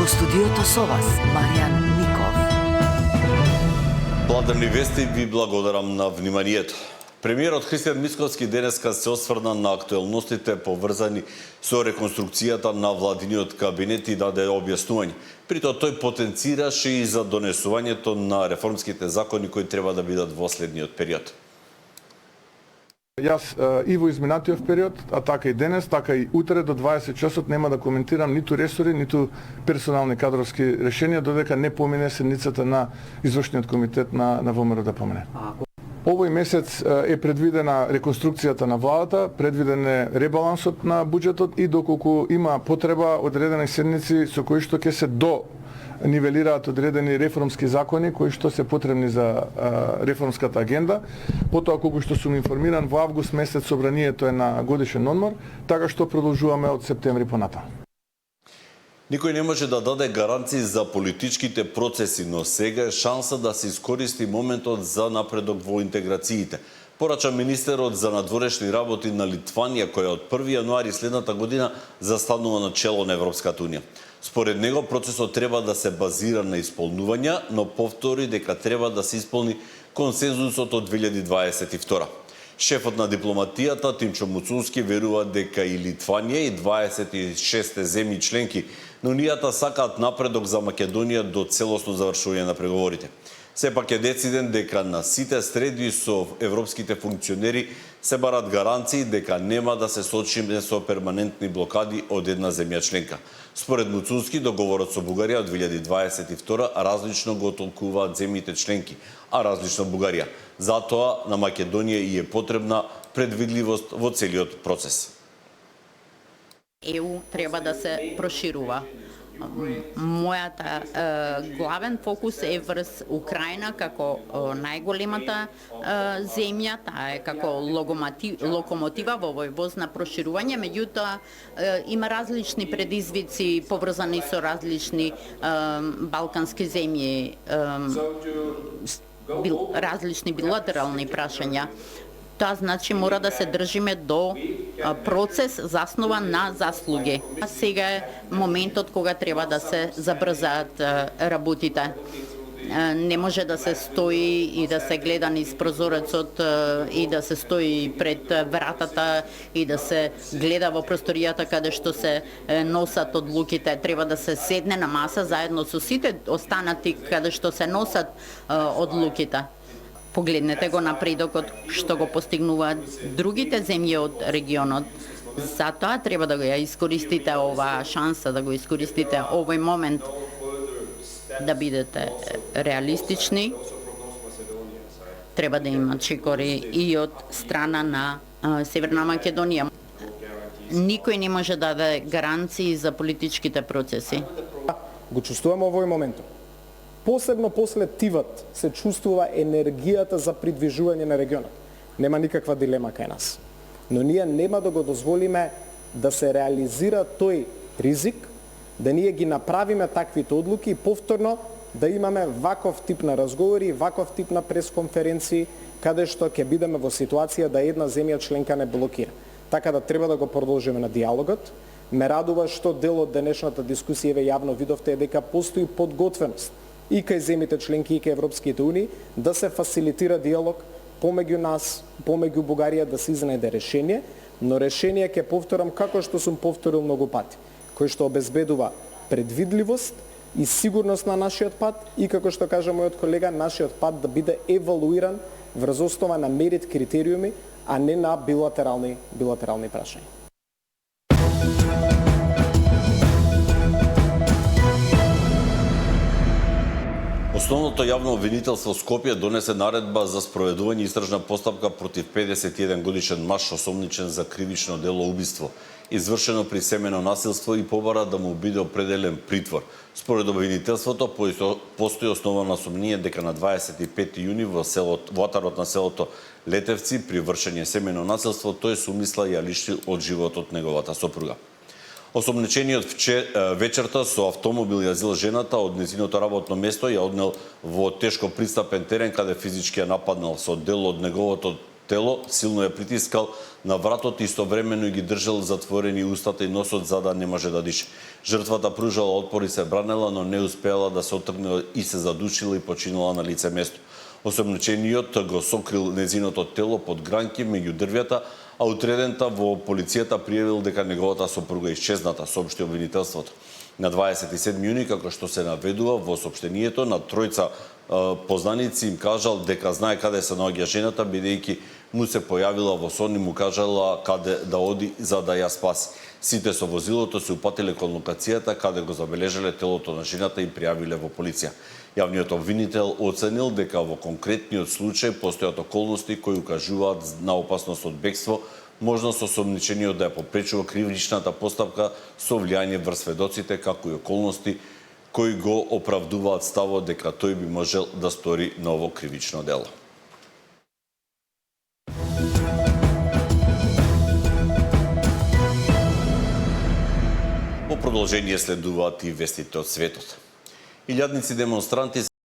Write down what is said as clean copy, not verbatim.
студиото со вас, Маријан Ников. Бладрни вести, ви благодарам на вниманието. Премиерот Христијан Мицкоски денеска се осврна на актуелностите поврзани со реконструкцијата на владиниот кабинет и даде објаснување. При тоа тој потенцираше и за донесувањето на реформските закони кои треба да бидат во следниот период. Јас и во изминатиот период, а така и денес, така и утре до 20 часот нема да коментирам ниту ресори, ниту персонални кадровски решенија, додека не помине седницата на извршниот комитет на ВМРО да помине. Овој месец е предвидена реконструкцијата на владата, предвиден е ребалансот на буџетот и доколку има потреба одредени седници со кои што ќе се нивелираат одредени реформски закони кои што се потребни за реформската агенда. Потоа, колку што сум информиран, во август месец собранието е на годишен одмор, така што продолжуваме од септември понатаму. Никој не може да даде гаранции за политичките процеси, но сега е шанса да се искористи моментот за напредок во интеграциите. Порача министерот за надворешни работи на Литванија, која од 1 јануари следната година застанува на чело на Европската унија. Според него, процесот треба да се базира на исполнувања, но повтори дека треба да се исполни консензусот од 2022. Шефот на дипломатијата Тимчо Муцунски верува дека и Литванија и 26 земји членки на Унијата сакаат напредок за Македонија до целосно завршување на преговорите. Сепак е дециден дека на сите среди со европските функционери се барат гаранции дека нема да се соочиме со перманентни блокади од една земја членка. Според Муцунски, договорот со Бугарија од 2022 различно го толкуваат земјите членки, а различно Бугарија. Затоа на Македонија и е потребна предвидливост во целиот процес. ЕУ треба да се проширува. Мојата главен фокус е врз Украина како најголемата земја, таа е како локомотива во овој воз на проширување, меѓутоа има различни предизвици поврзани со различни балкански земји, различни билатерални прашања. Тоа значи мора да се држиме до процес заснован на заслуги. А сега е моментот кога треба да се забрзаат работите. Не може да се стои и да се гледа низ прозорецот и да се стои пред вратата и да се гледа во просторијата каде што се носат одлуките. Треба да се седне на маса заедно со сите останати каде што се носат одлуките. Погледнете го напредокот што го постигнуваат другите земји од регионот. Затоа треба да го ја искористите оваа шанса, да го искористите овој момент да бидете реалистични. Треба да има чекори и од страна на Северна Македонија. Никој не може да даде гаранции за политичките процеси. Го чувствуваме овој момент. Посебно после тивот се чувствува енергијата за придвижување на регионот. Нема никаква дилема кај нас. Но ние нема да го дозволиме да се реализира тој ризик, да ние ги направиме таквите одлуки и повторно да имаме ваков тип на разговори, ваков тип на пресконференции, каде што ќе бидеме во ситуација да една земја членка не блокира. Така да треба да го продолжиме на диалогот. Ме радува што дел од денешната дискусија ве јавно видовте дека постои подготвеност и кај земјите членки и кај Европските унии да се фасилитира диалог помеѓу нас, помеѓу Бугарија да се изнајде решение, но решение ќе повторам како што сум повторил многу пати, кој што обезбедува предвидливост и сигурност на нашиот пат и како што кажа мојот колега, нашиот пат да биде евалуиран врз основа на мерит критериуми, а не на билатерални прашања. Основното јавно обвинителство Скопје донесе наредба за спроведување истражна постапка против 51 годишен маж осомничен за кривично дело убиство, извршено при семено насилство и побара да му биде определен притвор. Според обвинителството постои основано сомнение дека на 25 јуни во атарот на селото Летевци при вршење семено насилство тој се умисла ја лиши од животот неговата сопруга. Осомничениот вечерта со автомобил ја зел жената од нејзиното работно место, ја однел во тешко пристапен терен каде физички ја нападнал со дел од неговото тело, силно ја притискал на вратот и истовремено ги држал затворени устата и носот за да не може да дише. Жртвата пружала отпор и се бранела, но не успеала да се отргне и се задушила и починала на лице место. Осомничениот го сокрил незиното тело под гранки меѓу дрвјата, а утредента во полицијата пријавил дека неговата сопруга исчезната, соопшти обвинителството. На 27 јуни, како што се наведува во соопштението, на тројца познаници им кажал дека знае каде се наоѓа жената, бидејќи му се појавила во сон и му кажала каде да оди за да ја спаси. Сите со возилото се упатиле кон локацијата каде го забележале телото на жената и пријавиле во полиција. Јавниот обвинител оценил дека во конкретниот случај постојат околности кои укажуваат на опасност од бегство, можност осомничениот да ја попречува кривичната постапка со влијање врз сведоците, како и околности кои го оправдуваат ставот дека тој би можел да стори ново кривично дело. Во продолжение следуваат и вестите од светот. Илјадници демонстранти се